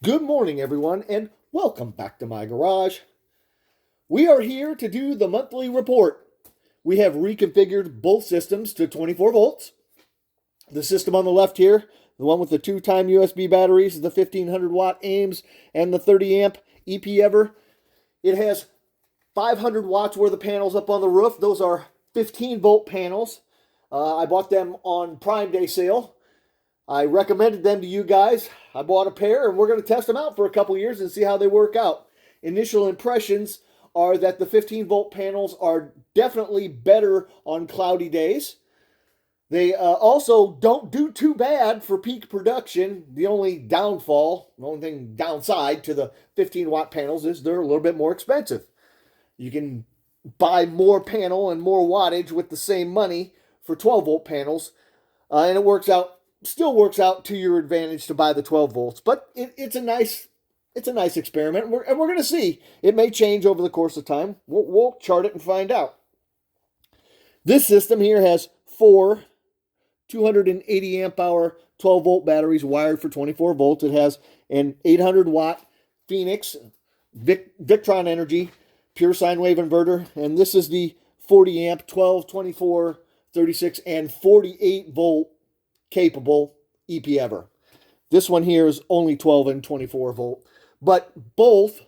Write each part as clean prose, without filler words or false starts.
Good morning, everyone, and welcome back to my garage. We are here to do the monthly report. We have reconfigured both systems to 24 volts. The system on the left here, the one with the 2-time USB batteries, the 1500 watt AIMS, and the 30 amp EP-Ever. It has 500 watts worth of panels up on the roof. Those are 15 volt panels. I bought them on Prime Day sale. I recommended them to you guys. I bought a pair and we're going to test them out for a couple years and see how they work out. Initial impressions are that the 15 volt panels are definitely better on cloudy days. They also don't do too bad for peak production. The only downside to the 15 watt panels is they're a little bit more expensive. You can buy more panel and more wattage with the same money for 12 volt panels, and still works out to your advantage to buy the 12 volts, but it's a nice experiment, and we're going to see. It may change over the course of time. We'll chart it and find out. This system here has four 280 amp hour 12 volt batteries wired for 24 volts. It has an 800 watt Phoenix Victron Energy pure sine wave inverter, and this is the 40 amp 12, 24, 36, and 48 volt capable EP-Ever. This one here is only 12 and 24 volt, but both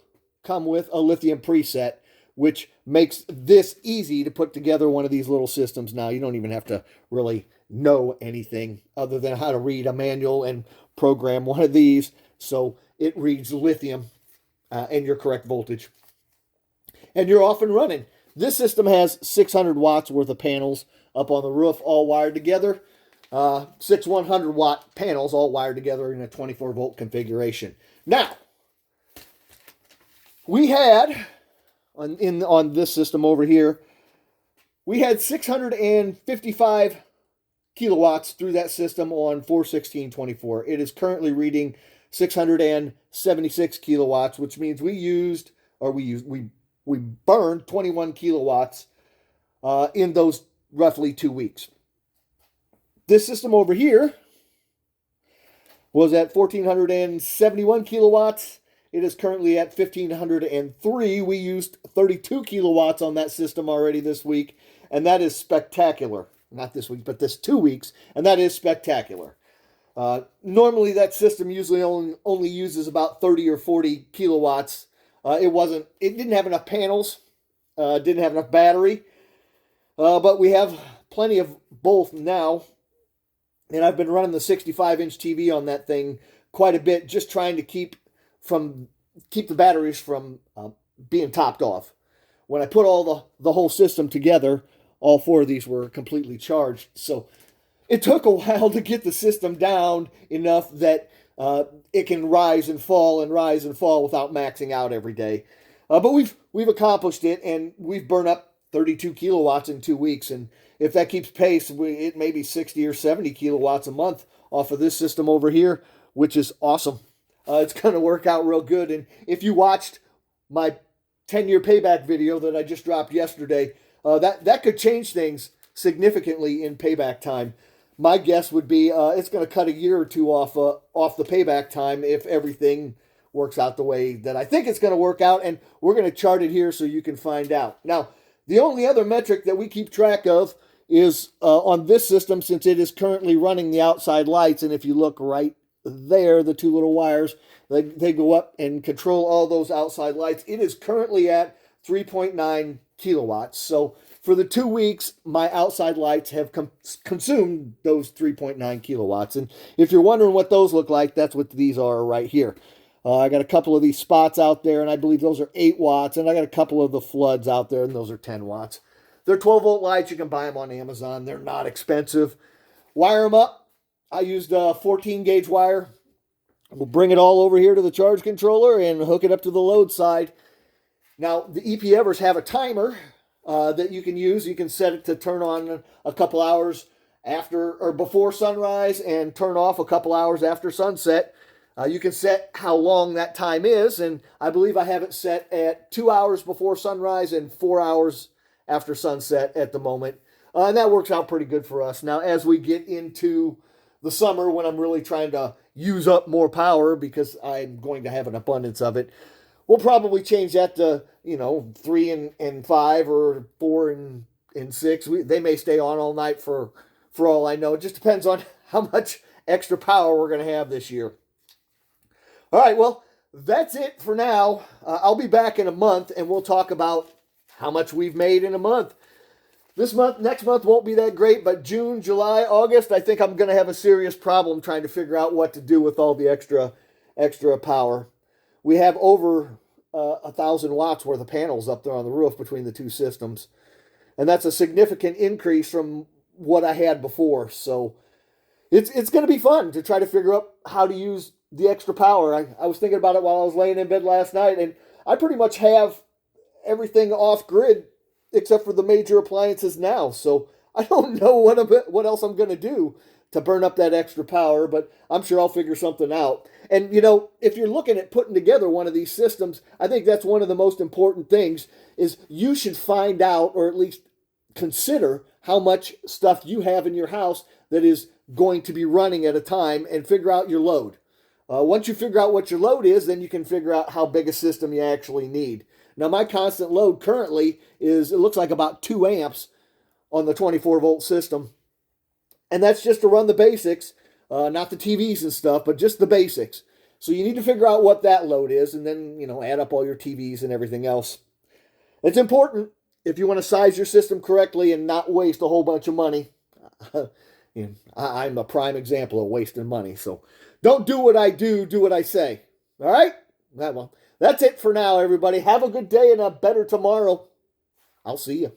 come with a lithium preset, which makes this easy to put together one of these little systems. Now, you don't even have to really know anything other than how to read a manual and program one of these, so it reads lithium and your correct voltage. And you're off and running. This system has 600 watts worth of panels up on the roof, all wired together. 6 100 watt panels all wired together in a 24 volt configuration. Now, we had on this system over here, we had 655 kilowatts through that system on 4/16/24. It is currently reading 676 kilowatts, which means we burned 21 kilowatts in those roughly 2 weeks. This system over here was at 1,471 kilowatts. It is currently at 1,503. We used 32 kilowatts on that system already this week, and that is spectacular. Not this week, but this 2 weeks, and that is spectacular. Normally, that system usually only uses about 30 or 40 kilowatts. It didn't have enough panels, didn't have enough battery, but we have plenty of both now. And I've been running the 65-inch TV on that thing quite a bit, just trying to keep the batteries from being topped off. When I put all the whole system together, all four of these were completely charged. So it took a while to get the system down enough that it can rise and fall without maxing out every day. But we've accomplished it, and we've burned up 32 kilowatts in 2 weeks, and if that keeps pace, it may be 60 or 70 kilowatts a month off of this system over here, which is awesome. It's going to work out real good. And if you watched my 10-year payback video that I just dropped yesterday, that could change things significantly in payback time. My guess would be it's going to cut a year or two off the payback time if everything works out the way that I think it's going to work out, and we're going to chart it here so you can find out. Now, the only other metric that we keep track of is on this system, since it is currently running the outside lights, and if you look right there, the two little wires, they go up and control all those outside lights. It is currently at 3.9 kilowatts. So for the 2 weeks, my outside lights have consumed those 3.9 kilowatts. And if you're wondering what those look like, that's what these are right here. I got a couple of these spots out there, and I believe those are 8 watts. And I got a couple of the floods out there, and those are 10 watts. They're 12 volt lights. You can buy them on Amazon. They're not expensive. Wire them up. I used a 14 gauge wire. We'll bring it all over here to the charge controller and hook it up to the load side. Now, the EP-Evers have a timer that you can use. You can set it to turn on a couple hours after or before sunrise and turn off a couple hours after sunset. You can set how long that time is, and I believe I have it set at 2 hours before sunrise and 4 hours after sunset at the moment. And that works out pretty good for us. Now, as we get into the summer, when I'm really trying to use up more power because I'm going to have an abundance of it. We'll probably change that to, 3 and 5 or 4 and 6. They may stay on all night for all I know. It just depends on how much extra power we're going to have this year. All right, well, that's it for now. I'll be back in a month and we'll talk about how much we've made in a month. Next month won't be that great, but June, July, August, I think I'm going to have a serious problem trying to figure out what to do with all the extra power. We have over 1,000 watts worth of panels up there on the roof between the two systems, and that's a significant increase from what I had before. So it's going to be fun to try to figure out how to use the extra power. I was thinking about it while I was laying in bed last night, and I pretty much have everything off grid except for the major appliances now. So I don't know what else I'm going to do to burn up that extra power, but I'm sure I'll figure something out. And, if you're looking at putting together one of these systems, I think that's one of the most important things is you should find out, or at least consider, how much stuff you have in your house that is going to be running at a time and figure out your load. Once you figure out what your load is, then you can figure out how big a system you actually need. Now, my constant load currently it looks like about 2 amps on the 24-volt system. And that's just to run the basics, not the TVs and stuff, but just the basics. So you need to figure out what that load is and then, add up all your TVs and everything else. It's important if you want to size your system correctly and not waste a whole bunch of money. I'm a prime example of wasting money. So don't do what I do what I say. All right? Well, that's it for now, everybody. Have a good day and a better tomorrow. I'll see you.